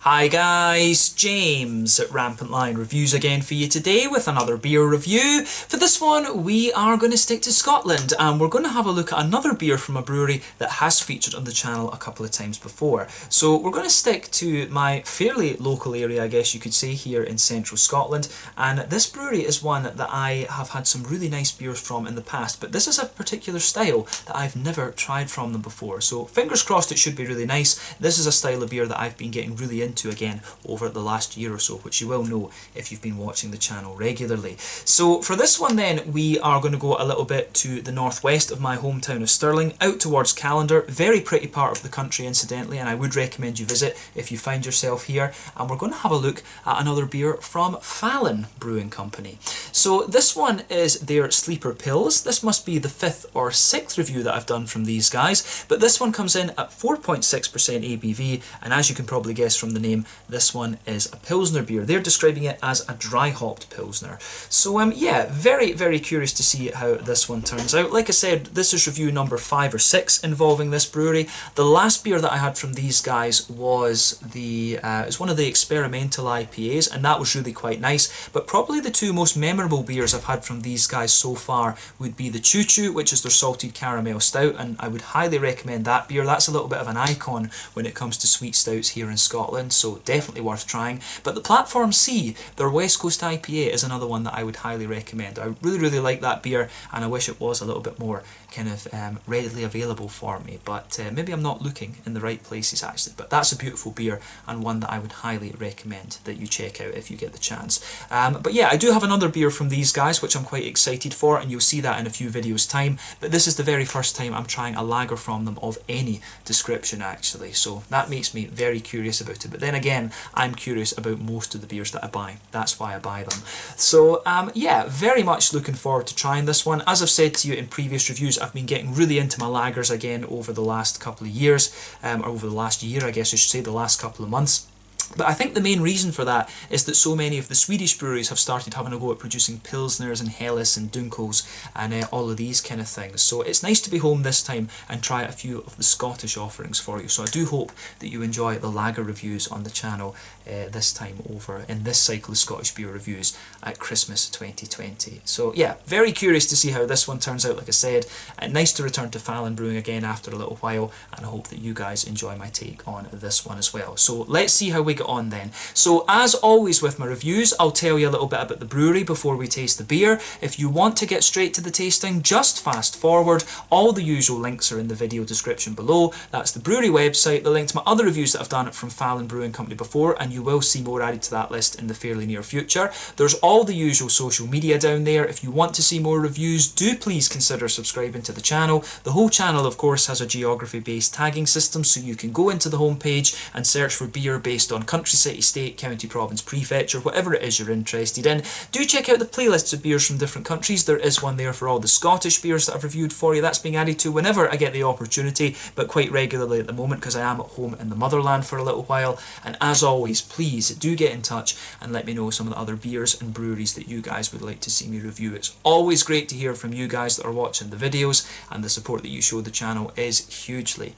Hi guys, James at Rampant Lion Reviews again for you today with another beer review. For this one we are going to stick to Scotland and we're going to have a look at another beer from a brewery that has featured on the channel a couple of times before. So we're going to stick to my fairly local area, I guess you could say, here in central Scotland, and this brewery is one that I have had some really nice beers from in the past, but this is a particular style that I've never tried from them before, so fingers crossed it should be really nice. This is a style of beer that I've been getting really into again over the last year or so, which you will know if you've been watching the channel regularly. So for this one then, we are going to go a little bit to the northwest of my hometown of Stirling, out towards Callander. Very pretty part of the country incidentally, and I would recommend you visit if you find yourself here. And we're going to have a look at another beer from Fallon Brewing Company. So this one is their Sleeper Pils. This must be the 5th or 6th review that I've done from these guys, but this one comes in at 4.6% ABV, and as you can probably guess from the name, this one is a Pilsner beer. They're describing it as a dry hopped Pilsner. So yeah, very curious to see how this one turns out. Like I said, this is review number 5 or 6 involving this brewery. The last beer that I had from these guys was one of the experimental IPAs, and that was really quite nice. But probably the two most memorable beers I've had from these guys so far would be the Choo Choo, which is their salted caramel stout, and I would highly recommend that beer. That's a little bit of an icon when it comes to sweet stouts here in Scotland, so definitely worth trying. But the Platform C, their West Coast IPA, is another one that I would highly recommend. I really like that beer, and I wish it was a little bit more kind of readily available for me, but maybe I'm not looking in the right places actually. But that's a beautiful beer and one that I would highly recommend that you check out if you get the chance. But yeah, I do have another beer from these guys which I'm quite excited for, and you'll see that in a few videos time. But this is the very first time I'm trying a lager from them of any description actually, so that makes me very curious about it. But then again, I'm curious about most of the beers that I buy. That's why I buy them. So yeah, very much looking forward to trying this one. As I've said to you in previous reviews, I've been getting really into my lagers again over the last couple of years, or over the last year I guess I should say, the last couple of months. But I think the main reason for that is that so many of the Swedish breweries have started having a go at producing Pilsners and Helles and Dunkels and all of these kind of things. So it's nice to be home this time and try a few of the Scottish offerings for you. So I do hope that you enjoy the lager reviews on the channel this time over in this cycle of Scottish beer reviews at Christmas 2020. So yeah, very curious to see how this one turns out. Like I said, nice to return to Fallon Brewing again after a little while, and I hope that you guys enjoy my take on this one as well. So let's see how we get on then. So as always with my reviews, I'll tell you a little bit about the brewery before we taste the beer. If you want to get straight to the tasting, just fast forward. All the usual links are in the video description below. That's the brewery website, the link to my other reviews that I've done from Fallon Brewing Company before, and you will see more added to that list in the fairly near future. There's all the usual social media down there. If you want to see more reviews, do please consider subscribing to the channel. The whole channel of course has a geography based tagging system, so you can go into the homepage and search for beer based on country, city, state, county, province, prefecture, whatever it is you're interested in. Do check out the playlists of beers from different countries. There is one there for all the Scottish beers that I've reviewed for you. That's being added to whenever I get the opportunity, but quite regularly at the moment because I am at home in the motherland for a little while. And as always, please do get in touch and let me know some of the other beers and breweries that you guys would like to see me review. It's always great to hear from you guys that are watching the videos, and the support that you show the channel is hugely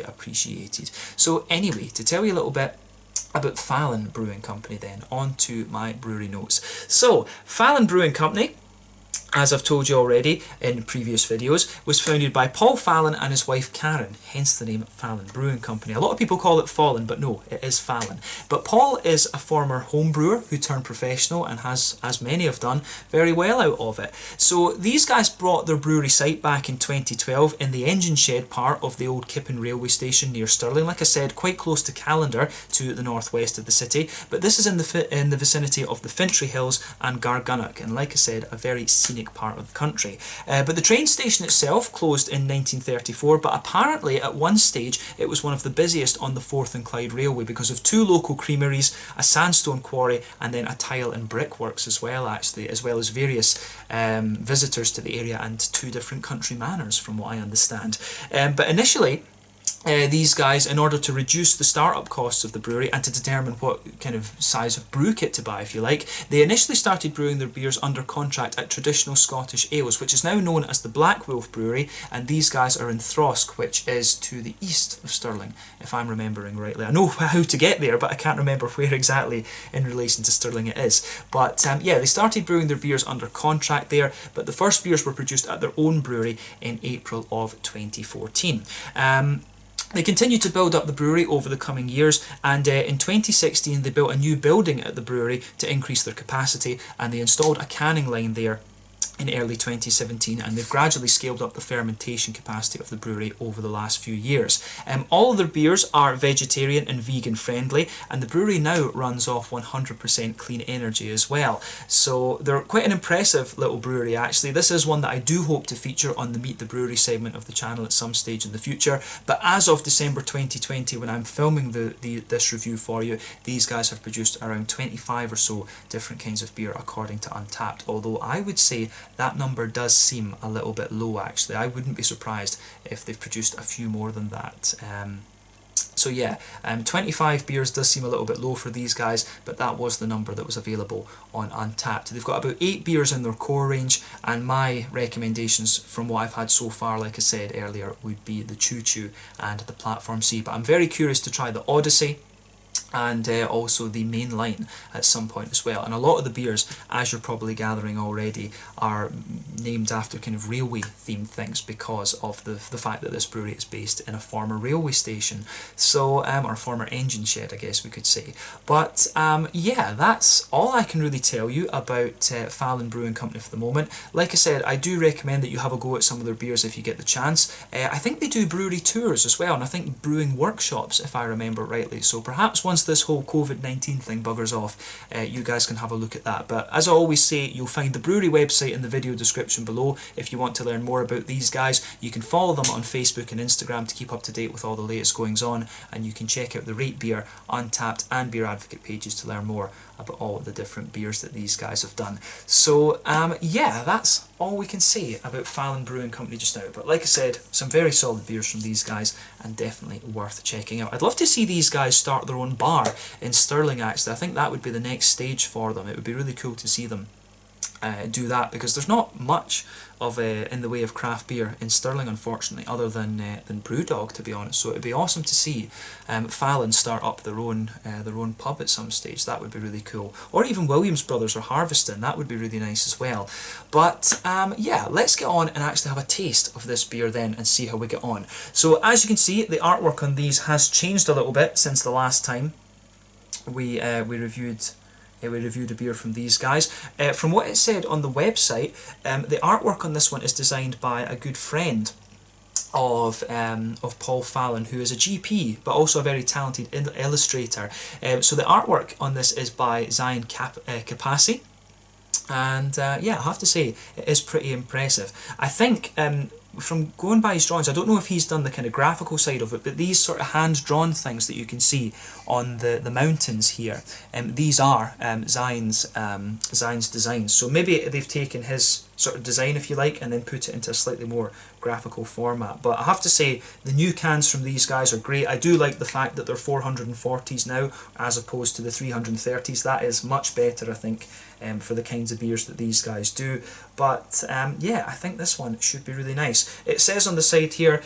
appreciated. So anyway, to tell you a little bit about Fallon Brewing Company then, on to my brewery notes. So, Fallon Brewing Company, as I've told you already in previous videos, was founded by Paul Fallon and his wife Karen, hence the name Fallon Brewing Company. A lot of people call it Fallon, but no, it is Fallon. But Paul is a former home brewer who turned professional and has, as many have done, very well out of it. So these guys brought their brewery site back in 2012 in the engine shed part of the old Kippen railway station near Stirling. Like I said, quite close to Callander, to the northwest of the city, but this is in the vicinity of the Fintry Hills and Gargunnock, and like I said, a very scenic part of the country. But the train station itself closed in 1934, but apparently at one stage it was one of the busiest on the Forth and Clyde Railway because of 2 local creameries, a sandstone quarry, and then a tile and brickworks as well actually, as well as various visitors to the area and 2 different country manors from what I understand. But initially these guys, in order to reduce the startup costs of the brewery and to determine what kind of size of brew kit to buy, if you like, they initially started brewing their beers under contract at Traditional Scottish Ales, which is now known as the Black Wolf Brewery, and these guys are in Throsk, which is to the east of Stirling, if I'm remembering rightly. I know how to get there, but I can't remember where exactly in relation to Stirling it is. But yeah, they started brewing their beers under contract there, but the first beers were produced at their own brewery in April of 2014. They continued to build up the brewery over the coming years, and in 2016 they built a new building at the brewery to increase their capacity, and they installed a canning line there in early 2017, and they've gradually scaled up the fermentation capacity of the brewery over the last few years. All of their beers are vegetarian and vegan friendly, and the brewery now runs off 100% clean energy as well. So they're quite an impressive little brewery actually. This is one that I do hope to feature on the Meet the Brewery segment of the channel at some stage in the future, but as of December 2020, when I'm filming this review for you, these guys have produced around 25 or so different kinds of beer according to Untappd, although I would say that number does seem a little bit low actually. I wouldn't be surprised if they've produced a few more than that. So yeah, 25 beers does seem a little bit low for these guys, but that was the number that was available on Untappd. They've got about 8 beers in their core range, and my recommendations from what I've had so far, like I said earlier, would be the Choo Choo and the Platform C. But I'm very curious to try the Odyssey and also the main line at some point as well. And a lot of the beers, as you're probably gathering already, are named after kind of railway themed things because of the fact that this brewery is based in a former railway station, so or a former engine shed, I guess we could say. But yeah, that's all I can really tell you about Fallon Brewing Company for the moment. Like I said, I do recommend that you have a go at some of their beers if you get the chance. I think they do brewery tours as well, and I think brewing workshops, if I remember rightly, so perhaps once this whole COVID-19 thing buggers off, you guys can have a look at that. But as I always say, you'll find the brewery website in the video description below if you want to learn more about these guys. You can follow them on Facebook and Instagram to keep up to date with all the latest goings on, and you can check out the Rate Beer, Untappd and Beer Advocate pages to learn more about all of the different beers that these guys have done. So yeah, that's all we can say about Fallon Brewing Company just now. But like I said, some very solid beers from these guys, and definitely worth checking out. I'd love to see these guys start their own bar in Stirling actually. I think that would be the next stage for them. It would be really cool to see them do that, because there's not much of in the way of craft beer in Stirling, unfortunately, other than Brewdog, to be honest. So it'd be awesome to see Fallon start up their own pub at some stage. That would be really cool. Or even Williams Brothers or Harveston. That would be really nice as well. But yeah, let's get on and actually have a taste of this beer then and see how we get on. So as you can see, the artwork on these has changed a little bit since the last time we reviewed a beer from these guys. From what it said on the website, the artwork on this one is designed by a good friend of Paul Fallon, who is a GP but also a very talented illustrator. So the artwork on this is by Zion Capassi, and yeah, I have to say it is pretty impressive. I think from going by his drawings, I don't know if he's done the kind of graphical side of it, but these sort of hand-drawn things that you can see on the mountains here, these are Zion's designs. So maybe they've taken his sort of design, if you like, and then put it into a slightly more graphical format. But I have to say, the new cans from these guys are great. I do like the fact that they're 440s now as opposed to the 330s. That is much better, I think, for the kinds of beers that these guys do. But yeah, I think this one should be really nice. It says on the side here,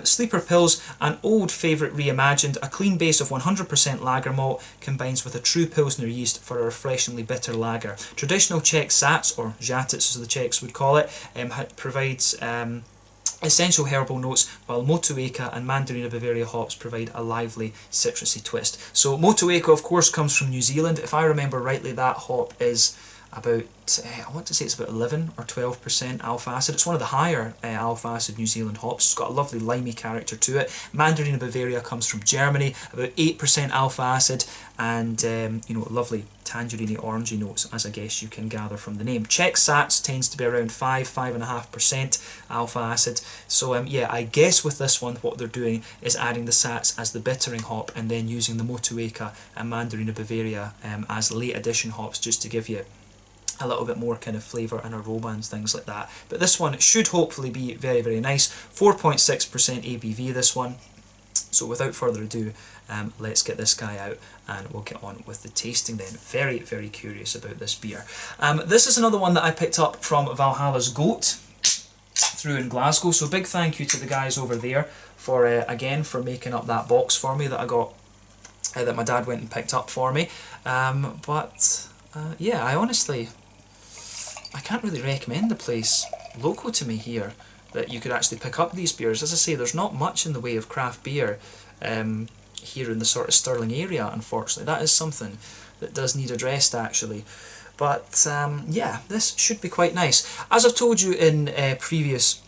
Sleeper Pils, an old favourite reimagined, a clean base of 100% lager malt combines with a true Pilsner yeast for a refreshingly bitter lager. Traditional Czech Sats, or Žatec as the Czechs would call it, provides essential herbal notes, while Motueka and Mandarina Bavaria hops provide a lively citrusy twist. So Motueka, of course, comes from New Zealand. If I remember rightly, that hop is about, I want to say it's about 11 or 12% alpha acid. It's one of the higher alpha acid New Zealand hops. It's got a lovely limey character to it. Mandarina Bavaria comes from Germany, about 8% alpha acid, and you know, lovely tangerine orangey notes, as I guess you can gather from the name. Czech Sats tends to be around 5–5.5% alpha acid. So yeah, I guess with this one what they're doing is adding the Sats as the bittering hop, and then using the Motueka and Mandarina Bavaria as late addition hops, just to give you a little bit more kind of flavour and aroma and things like that. But this one should hopefully be very, very nice. 4.6% ABV, this one. So without further ado, let's get this guy out and we'll get on with the tasting then. Very, very curious about this beer. This is another one that I picked up from Valhalla's Goat through in Glasgow. So big thank you to the guys over there for, again, for making up that box for me that I got, that my dad went and picked up for me. Yeah, I can't really recommend the place local to me here that you could actually pick up these beers. As I say, there's not much in the way of craft beer here in the sort of Stirling area, unfortunately. That is something that does need addressed, actually. But yeah, this should be quite nice. As I've told you in previous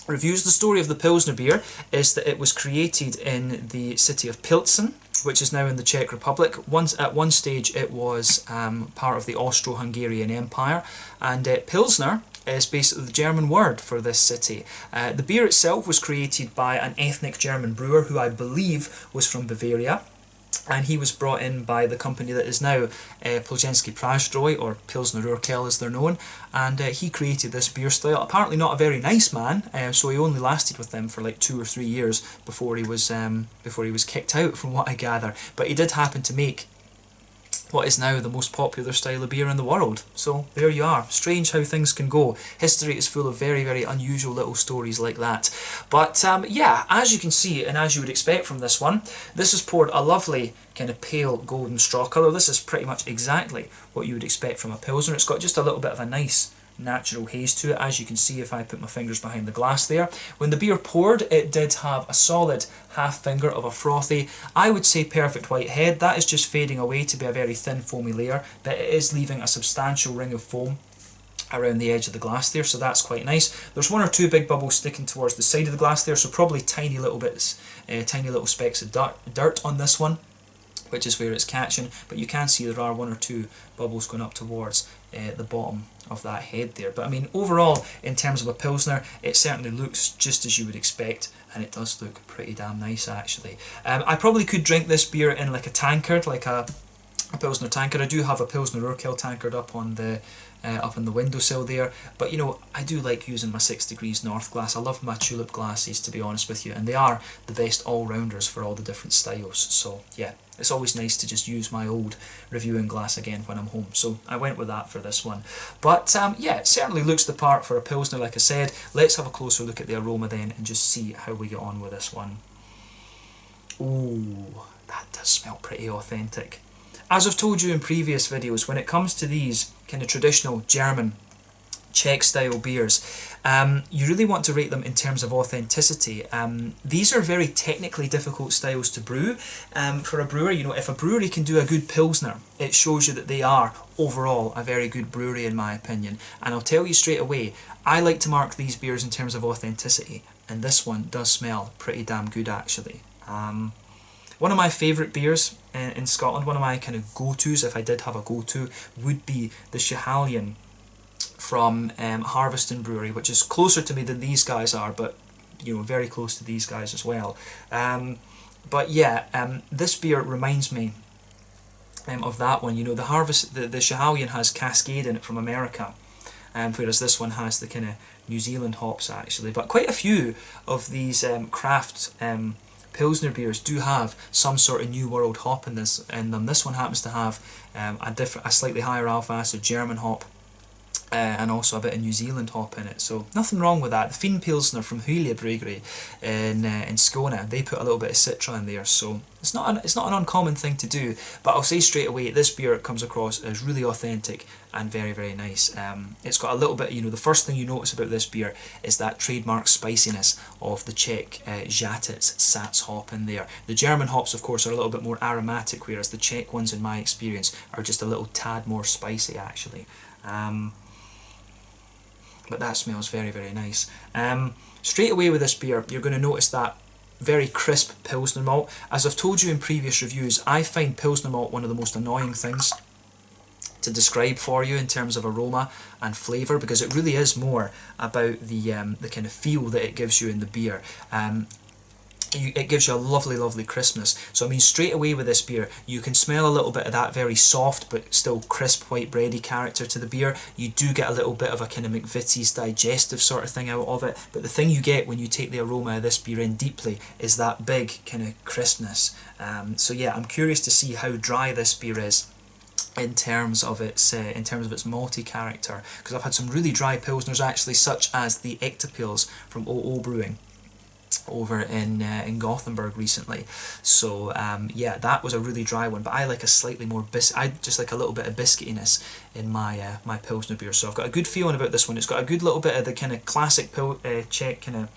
reviews, the story of the Pilsner beer is that it was created in the city of Pilsen, which is now in the Czech Republic. At one stage it was part of the Austro-Hungarian Empire, and Pilsner is basically the German word for this city. The beer itself was created by an ethnic German brewer who I believe was from Bavaria, and he was brought in by the company that is now Plzeňský Prazdroj, or Pilsner Urquell as they're known, and he created this beer style. Apparently not a very nice man, so he only lasted with them for like 2 or 3 years before he was kicked out, from what I gather. But he did happen to make what is now the most popular style of beer in the world. So there you are. Strange how things can go. History is full of very, very unusual little stories like that. But yeah, as you can see, and as you would expect from this one, this is poured a lovely kind of pale golden straw colour. This is pretty much exactly what you would expect from a Pilsner. It's got just a little bit of a nice natural haze to it, as you can see if I put my fingers behind the glass there. When the beer poured, it did have a solid half finger of a frothy, I would say perfect white head. That is just fading away to be a very thin foamy layer, but it is leaving a substantial ring of foam around the edge of the glass there, so that's quite nice. There's 1 or 2 big bubbles sticking towards the side of the glass there, so probably tiny little bits, tiny little specks of dirt on this one, which is where it's catching, but you can see there are 1 or 2 bubbles going up towards the bottom of that head there. But I mean, overall, in terms of a Pilsner, it certainly looks just as you would expect, and it does look pretty damn nice, actually. I probably could drink this beer in like a tankard, like a Pilsner tankard. I do have a Pilsner Urquell tankard up on the windowsill there, but you know, I do like using my 6 degrees north glass. I love my tulip glasses, to be honest with you, and they are the best all-rounders for all the different styles. So yeah, it's always nice to just use my old reviewing glass again when I'm home, so I went with that for this one. But yeah, it certainly looks the part for a Pilsner, like I said. Let's have a closer look at the aroma then and just see how we get on with this one. Ooh, that does smell pretty authentic. As I've told you in previous videos, when it comes to these kind of traditional German, Czech style beers, you really want to rate them in terms of authenticity. These are very technically difficult styles to brew for a brewer. You know, if a brewery can do a good Pilsner, it shows you that they are overall a very good brewery, in my opinion. And I'll tell you straight away, I like to mark these beers in terms of authenticity, and this one does smell pretty damn good, actually. One of my favourite beers in Scotland, one of my kind of go-tos, if I did have a go-to, would be the Schiehallion from Harveston Brewery, which is closer to me than these guys are, but you know, very close to these guys as well. But yeah, this beer reminds me of that one. You know, the Schiehallion has Cascade in it from America, whereas this one has the kind of New Zealand hops, actually. But quite a few of these craft Pilsner beers do have some sort of New World hop in them. This one happens to have a slightly higher alpha acid German hop, and also a bit of New Zealand hop in it, so nothing wrong with that. The Fien Pilsner from Hylia Brewery in Skåne, they put a little bit of Citra in there, so it's not an uncommon thing to do. But I'll say straight away, this beer comes across as really authentic and very, very nice. It's got a little bit, you know, the first thing you notice about this beer is that trademark spiciness of the Czech Žatec Sats hop in there. The German hops, of course, are a little bit more aromatic, whereas the Czech ones, in my experience, are just a little tad more spicy, actually. But that smells very, very nice. Straight away with this beer, you're going to notice that very crisp Pilsner malt. As I've told you in previous reviews, I find Pilsner malt one of the most annoying things to describe for you in terms of aroma and flavour, because it really is more about the kind of feel that it gives you in the beer. it gives you a lovely, lovely crispness. So I mean, straight away with this beer, you can smell a little bit of that very soft but still crisp white bready character to the beer. You do get a little bit of a kind of McVitie's digestive sort of thing out of it, but the thing you get when you take the aroma of this beer in deeply is that big kind of crispness. So yeah, I'm curious to see how dry this beer is in terms of its malty character, because I've had some really dry pilsners actually, such as the Ectopils from OO Brewing over in Gothenburg recently. So yeah, that was a really dry one, but I like a slightly more I just like a little bit of biscuitiness in my my pilsner beer. So I've got a good feeling about this one. It's got a good little bit of the kind of classic Czech kind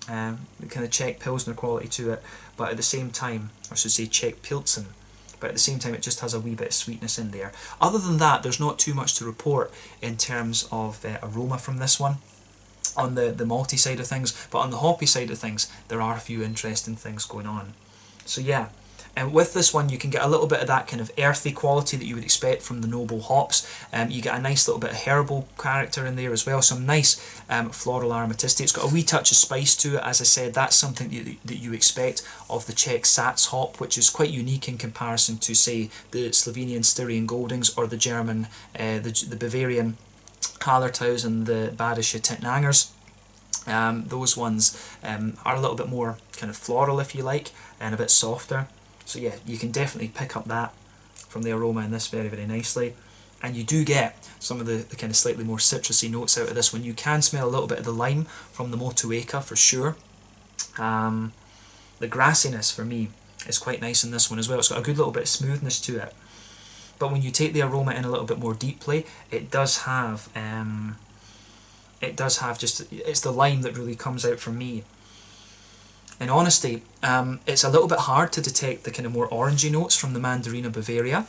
of Czech pilsner quality to it, but at the same time, I should say Czech Pilsen, but at the same time it just has a wee bit of sweetness in there. Other than that, there's not too much to report in terms of aroma from this one on the malty side of things, but on the hoppy side of things there are a few interesting things going on. So yeah, and with this one you can get a little bit of that kind of earthy quality that you would expect from the noble hops. You get a nice little bit of herbal character in there as well, some nice floral aromaticity. It's got a wee touch of spice to it. As I said, that's something that you expect of the Czech Sats hop, which is quite unique in comparison to, say, the Slovenian Styrian Goldings or the German, the Bavarian Hallertau's and the Badische Tettnangers. Those ones are a little bit more kind of floral, if you like, and a bit softer. So yeah, you can definitely pick up that from the aroma in this very, very nicely. And you do get some of the kind of slightly more citrusy notes out of this one. You can smell a little bit of the lime from the Motueka for sure. The grassiness for me is quite nice in this one as well. It's got a good little bit of smoothness to it. But when you take the aroma in a little bit more deeply, it does have just, it's the lime that really comes out for me. In honesty, it's a little bit hard to detect the kind of more orangey notes from the Mandarina Bavaria,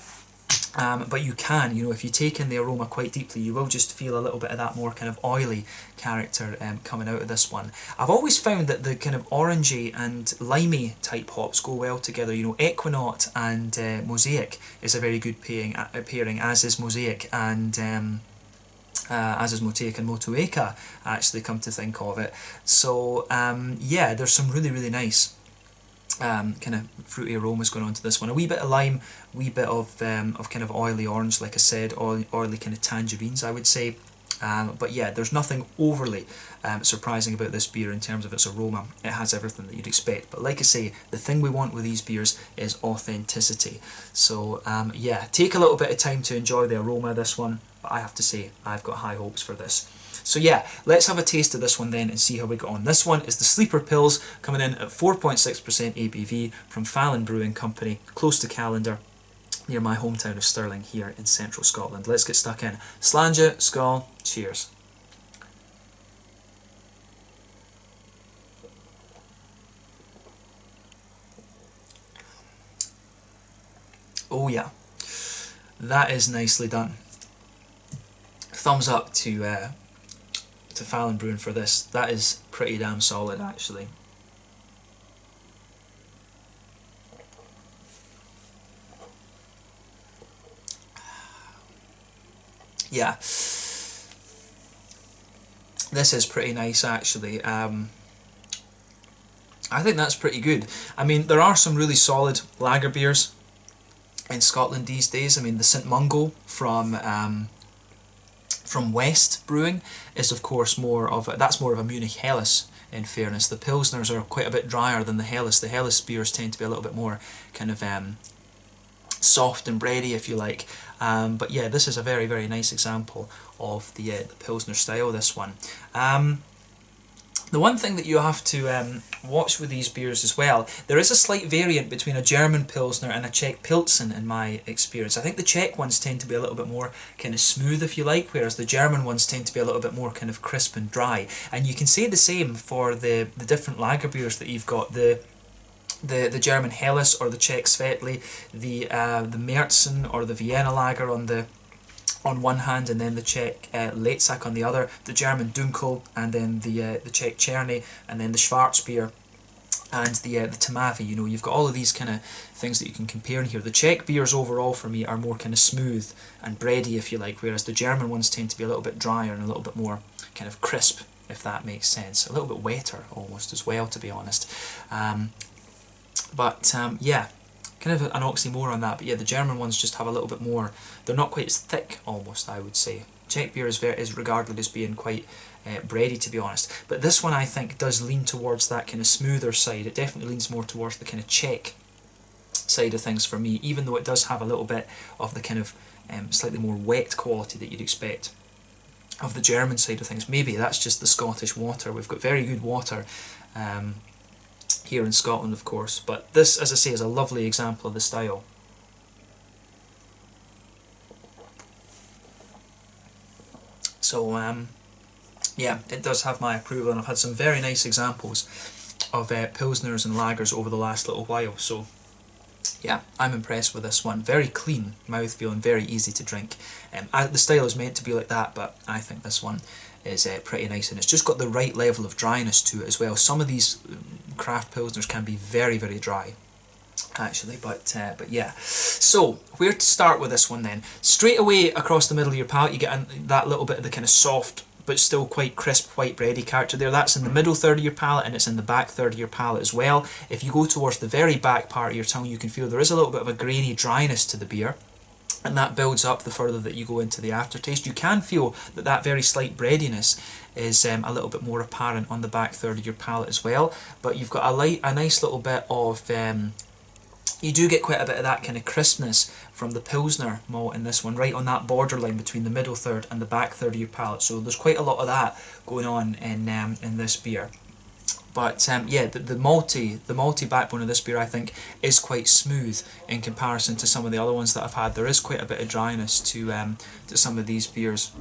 but you can, if you take in the aroma quite deeply, you will just feel a little bit of that more kind of oily character coming out of this one. I've always found that the kind of orangey and limey type hops go well together. Equinaut and Mosaic is a very good pairing, as is Mosaic and as is Mosaic and Motueka, actually, come to think of it. So yeah, there's some really, really nice kind of fruity aromas going on to this one. A wee bit of lime, wee bit of kind of oily orange, like I said, oily kind of tangerines, I would say. But yeah, there's nothing overly surprising about this beer in terms of its aroma. It has everything that you'd expect. But like I say, the thing we want with these beers is authenticity. So yeah, take a little bit of time to enjoy the aroma of this one. But I have to say, I've got high hopes for this. So yeah, let's have a taste of this one then and see how we get on. This one is the Sleeper Pils, coming in at 4.6% ABV from Fallon Brewing Company, close to Callander, near my hometown of Stirling here in central Scotland. Let's get stuck in. Slàinte, skål, cheers. Oh yeah, that is nicely done. Thumbs up to Fallon Brewing for this. That is pretty damn solid, actually. Yeah, this is pretty nice, actually. I think that's pretty good. I mean, there are some really solid lager beers in Scotland these days. I mean, the St Mungo from West Brewing is, of course, more of a Munich Helles. In fairness, the Pilsners are quite a bit drier than the Helles. The Helles beers tend to be a little bit more kind of soft and bready, if you like. But yeah, this is a very, very nice example of the Pilsner style, this one. The one thing that you have to watch with these beers as well, there is a slight variant between a German Pilsner and a Czech Pilsen in my experience. I think the Czech ones tend to be a little bit more kind of smooth, if you like, whereas the German ones tend to be a little bit more kind of crisp and dry. And you can say the same for the different lager beers that you've got. The German Helles or the Czech Svetli, the Märzen or the Vienna Lager on one hand, and then the Czech Letzak on the other, the German Dunkel, and then the Czech Cherny, and then the Schwarzbier, and the Tamavi. You've got all of these kind of things that you can compare in here. The Czech beers overall for me are more kind of smooth and bready, if you like, whereas the German ones tend to be a little bit drier and a little bit more kind of crisp, if that makes sense. A little bit wetter almost as well, to be honest. But yeah, kind of an oxymoron on that. But yeah, the German ones just have a little bit more. They're not quite as thick, almost, I would say. Czech beer is regarded as being quite bready, to be honest. But this one, I think, does lean towards that kind of smoother side. It definitely leans more towards the kind of Czech side of things for me, even though it does have a little bit of the kind of slightly more wet quality that you'd expect of the German side of things. Maybe that's just the Scottish water. We've got very good water here in Scotland, of course, but this, as I say, is a lovely example of the style. So yeah, it does have my approval, and I've had some very nice examples of Pilsners and Lagers over the last little while, so yeah, I'm impressed with this one. Very clean mouthfeel and very easy to drink. The style is meant to be like that, but I think this one is pretty nice, and it's just got the right level of dryness to it as well. Some of these craft Pilsners can be very, very dry, actually, but yeah. So where to start with this one then? Straight away across the middle of your palate, you get that little bit of the kind of soft but still quite crisp white bready character there. That's in the middle third of your palate, and it's in the back third of your palate as well. If you go towards the very back part of your tongue, you can feel there is a little bit of a grainy dryness to the beer, and that builds up the further that you go into the aftertaste. You can feel that that very slight breadiness is a little bit more apparent on the back third of your palate as well, but you've got a nice little bit of you do get quite a bit of that kind of crispness from the Pilsner malt in this one, right on that borderline between the middle third and the back third of your palate. So there's quite a lot of that going on in this beer. But yeah, the malty backbone of this beer, I think, is quite smooth in comparison to some of the other ones that I've had. There is quite a bit of dryness to some of these beers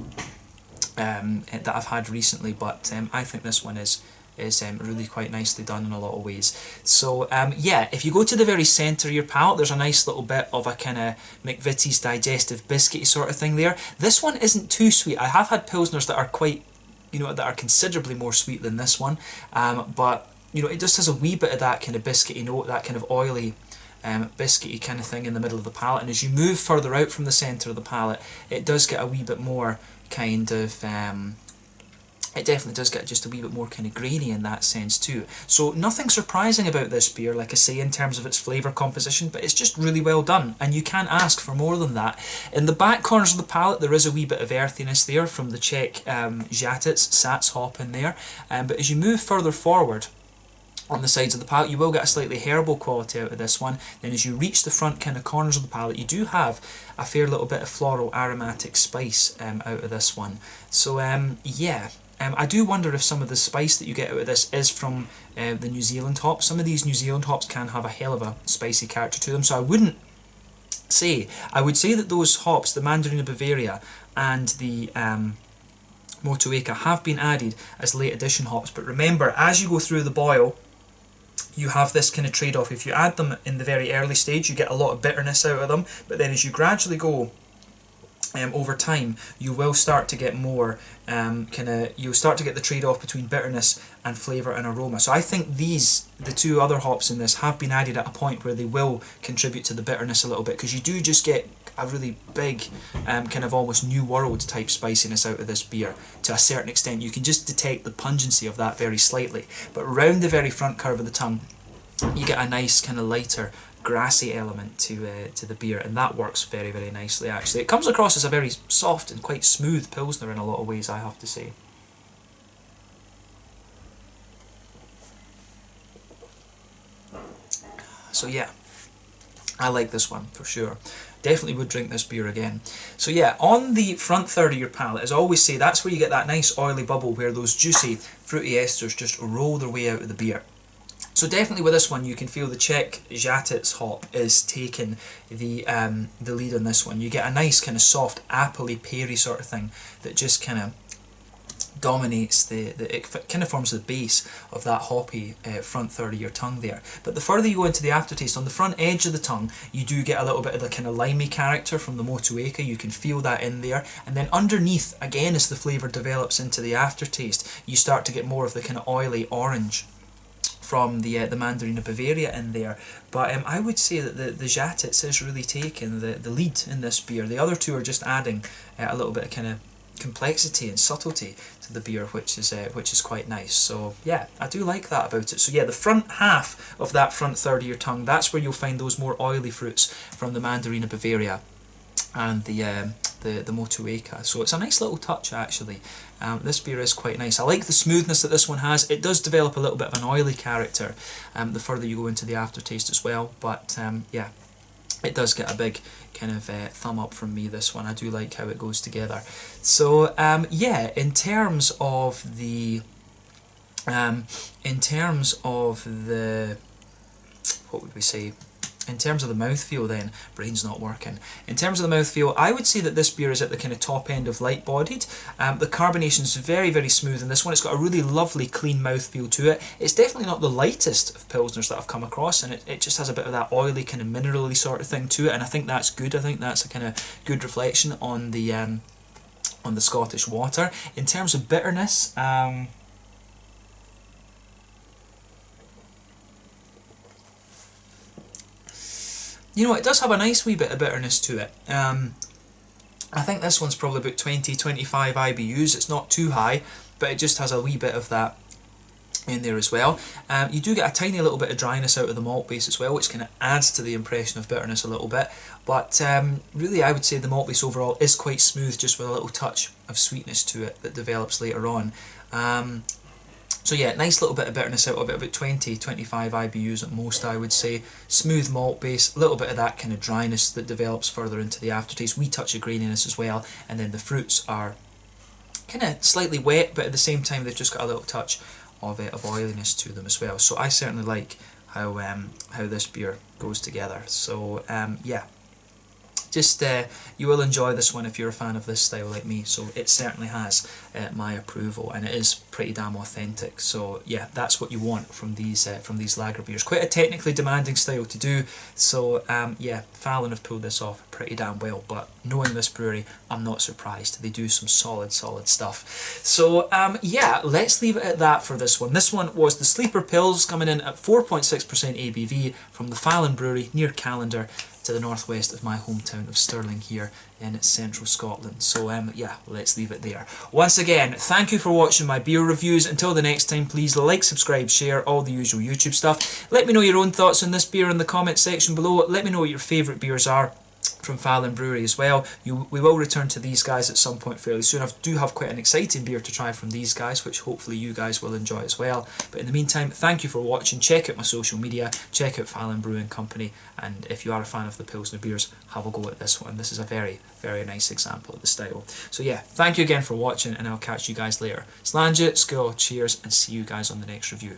that I've had recently, but I think this one is really quite nicely done in a lot of ways. So yeah, if you go to the very centre of your palate, there's a nice little bit of a kind of McVitie's digestive biscuity sort of thing there. This one isn't too sweet. I have had Pilsners that are quite, that are considerably more sweet than this one, but it just has a wee bit of that kind of biscuity note, that kind of oily biscuity kind of thing in the middle of the palate, and as you move further out from the centre of the palate, it does get a wee bit more kind of it definitely does get just a wee bit more kind of grainy in that sense too. So nothing surprising about this beer, like I say, in terms of its flavour composition, but it's just really well done, and you can't ask for more than that. In the back corners of the palate, there is a wee bit of earthiness there from the Czech Žatec, Sats hop in there, but as you move further forward on the sides of the palate, you will get a slightly herbal quality out of this one. Then as you reach the front kind of corners of the palate, you do have a fair little bit of floral aromatic spice out of this one. So yeah. I do wonder if some of the spice that you get out of this is from the New Zealand hops. Some of these New Zealand hops can have a hell of a spicy character to them, so I would say that those hops, the Mandarina Bavaria and the Motueka, have been added as late addition hops. But remember, as you go through the boil, you have this kind of trade-off. If you add them in the very early stage, you get a lot of bitterness out of them, but then as you gradually go over time, you will start to get more you'll start to get the trade-off between bitterness and flavour and aroma. So I think the two other hops in this have been added at a point where they will contribute to the bitterness a little bit, because you do just get a really big kind of almost New World type spiciness out of this beer to a certain extent. You can just detect the pungency of that very slightly, but round the very front curve of the tongue, you get a nice kind of lighter grassy element to the beer, and that works very, very nicely actually. It comes across as a very soft and quite smooth Pilsner in a lot of ways, I have to say. So yeah, I like this one for sure. Definitely would drink this beer again. So yeah, on the front third of your palate, as I always say, that's where you get that nice oily bubble where those juicy fruity esters just roll their way out of the beer. So definitely with this one, you can feel the Czech Žatec hop is taking the lead on this one. You get a nice kind of soft, appley, peary sort of thing that just kind of dominates it kind of forms the base of that hoppy front third of your tongue there. But the further you go into the aftertaste, on the front edge of the tongue, you do get a little bit of the kind of limey character from the Motueka. You can feel that in there, and then underneath, again, as the flavour develops into the aftertaste, you start to get more of the kind of oily orange from the Mandarina Bavaria in there. But I would say that the Žatec is really taking the lead in this beer. The other two are just adding a little bit of kind of complexity and subtlety to the beer, which is quite nice. So yeah, I do like that about it. So yeah, the front half of that front third of your tongue, that's where you'll find those more oily fruits from the Mandarina Bavaria and the Motu Eka. So it's a nice little touch actually. This beer is quite nice. I like the smoothness that this one has. It does develop a little bit of an oily character the further you go into the aftertaste as well, but yeah, it does get a big kind of thumb up from me, this one. I do like how it goes together. So yeah, in terms of the what would we say? In terms of the mouthfeel then, brain's not working. In terms of the mouthfeel, I would say that this beer is at the kind of top end of light-bodied. The carbonation is very, very smooth in this one. It's got a really lovely, clean mouthfeel to it. It's definitely not the lightest of Pilsners that I've come across, and it just has a bit of that oily, kind of minerally sort of thing to it, and I think that's good. I think that's a kind of good reflection on the Scottish water. In terms of bitterness, you know, it does have a nice wee bit of bitterness to it. I think this one's probably about 20-25 IBUs. It's not too high, but it just has a wee bit of that in there as well. You do get a tiny little bit of dryness out of the malt base as well, which kind of adds to the impression of bitterness a little bit. But really, I would say the malt base overall is quite smooth, just with a little touch of sweetness to it that develops later on. So yeah, nice little bit of bitterness out of it, about 20-25 IBUs at most, I would say. Smooth malt base, a little bit of that kind of dryness that develops further into the aftertaste. Wee touch of graininess as well, and then the fruits are kind of slightly wet, but at the same time they've just got a little touch of oiliness to them as well. So I certainly like how this beer goes together. So yeah. Just you will enjoy this one if you're a fan of this style like me. So it certainly has my approval, and it is pretty damn authentic. So yeah, that's what you want from these lager beers. Quite a technically demanding style to do. So yeah, Fallon have pulled this off pretty damn well. But knowing this brewery, I'm not surprised. They do some solid stuff. So yeah, let's leave it at that for this one. This one was the Sleeper Pils, coming in at 4.6% ABV from the Fallon Brewery near Callander, to the northwest of my hometown of Stirling here in central Scotland. So yeah, let's leave it there. Once again, thank you for watching my beer reviews. Until the next time, please like, subscribe, share, all the usual YouTube stuff. Let me know your own thoughts on this beer in the comment section below. Let me know what your favourite beers are from Fallon Brewery as well. We will return to these guys at some point fairly soon. I do have quite an exciting beer to try from these guys, which hopefully you guys will enjoy as well. But in the meantime, thank you for watching. Check out my social media, check out Fallon Brewing Company, and if you are a fan of the Pilsner beers, have a go at this one. This is a very, very nice example of the style. So yeah, thank you again for watching, and I'll catch you guys later. Slàinte, skål, cheers, and see you guys on the next review.